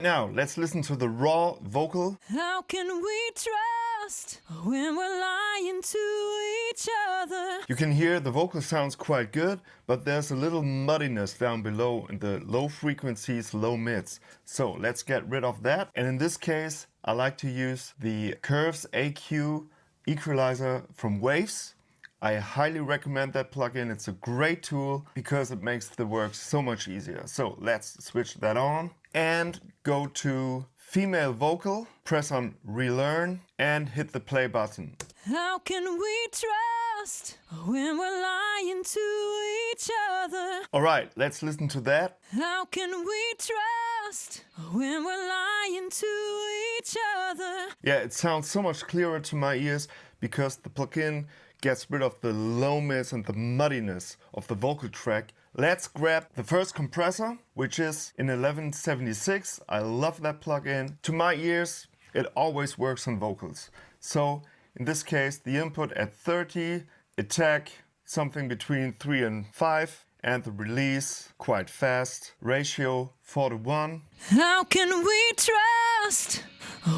Now, let's listen to the raw vocal. How can we trust when we're lying to each other? You can hear the vocal sounds quite good, but there's a little muddiness down below in the low frequencies, low mids. So let's get rid of that. And in this case, I like to use the Curves AQ equalizer from Waves. I highly recommend that plugin. It's a great tool because it makes the work so much easier. So let's switch that on and go to female vocal, press on relearn and hit the play button. How can we trust when we're lying to each other? All right, let's listen to that. How can we trust when we're lying to each other? Yeah, it sounds so much clearer to my ears because the plugin gets rid of the low mids and the muddiness of the vocal track. Let's grab the first compressor, which is in 1176. I love that plugin. To my ears, it always works on vocals. So in this case, the input at 30, attack something between 3 and 5, and the release quite fast, ratio 4:1. How can we trust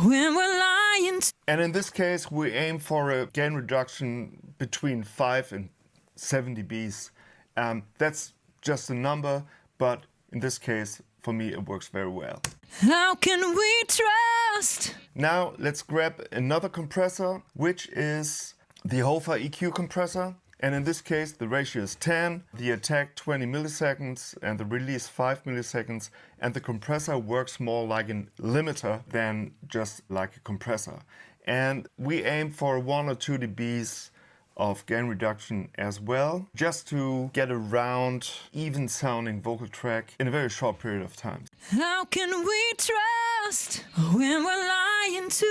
when we're lying? And in this case, we aim for a gain reduction between 5 and 7 dBs. That's just a number, but in this case, for me, it works very well. How can we trust? Now let's grab another compressor, which is the Hofer EQ compressor. And in this case, the ratio is 10, the attack 20 milliseconds, and the release 5 milliseconds. And the compressor works more like a limiter than just like a compressor. And we aim for 1 or 2 dBs of gain reduction as well, just to get a round, even sounding vocal track in a very short period of time. How can we trust when we're lying to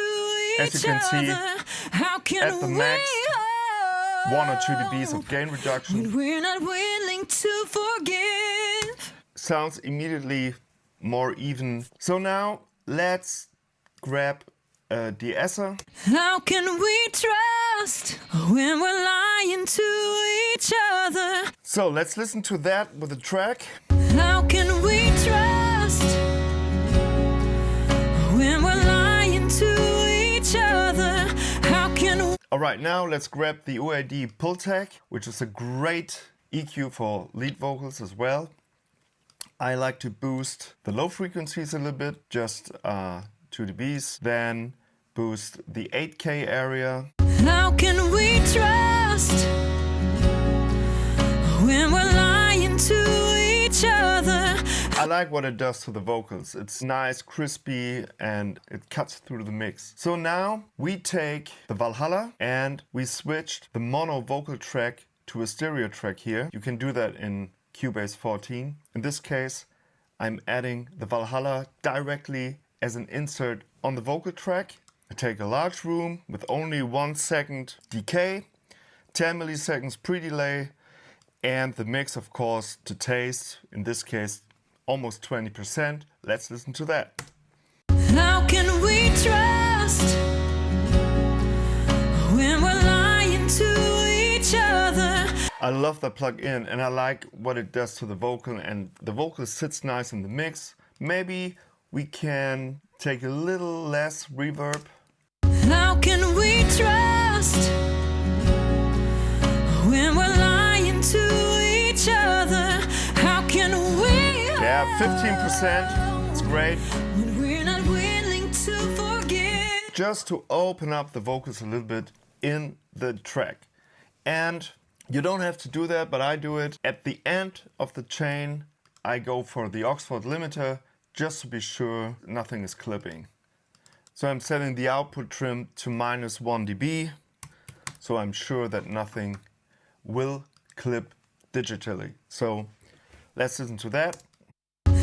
As you each can see, other? How can at the we max, 1 or 2 hold dBs of gain reduction. when we're not willing to forgive? Sounds immediately more even. So now let's grab a de-esser. How can we trust when we're lying to each other? So let's listen to that with the track. How can we trust when we're lying to each other? How can All right, now let's grab the OAD Pultec, which is a great EQ for lead vocals as well. I like to boost the low frequencies a little bit, just 2 dBs, then boost the 8K area. How can we trust when we're lying to each other? I like what it does to the vocals. It's nice, crispy, and it cuts through the mix. So now we take the Valhalla and we switched the mono vocal track to a stereo track here. You can do that in Cubase 14. In this case, I'm adding the Valhalla directly as an insert on the vocal track. I take a large room with only 1 second decay, 10 milliseconds pre-delay, and the mix, of course, to taste. In this case, almost 20%. Let's listen to that. How can we trust when we're lying to each other? I love that plug-in and I like what it does to the vocal, and the vocal sits nice in the mix. Maybe we can take a little less reverb. How can we trust when we're lying to each other? How can we? Yeah, 15%. It's great. When we're not willing to forgive. Just to open up the vocals a little bit in the track. And you don't have to do that, but I do it. At the end of the chain, I go for the Oxford limiter just to be sure nothing is clipping. So I'm setting the output trim to -1 dB, so I'm sure that nothing will clip digitally. So let's listen to that.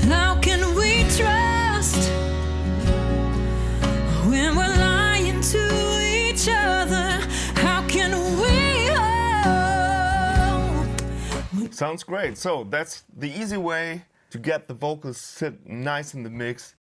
How can we trust when we're lying to each other? How can we hold? Sounds great. So that's the easy way to get the vocals sit nice in the mix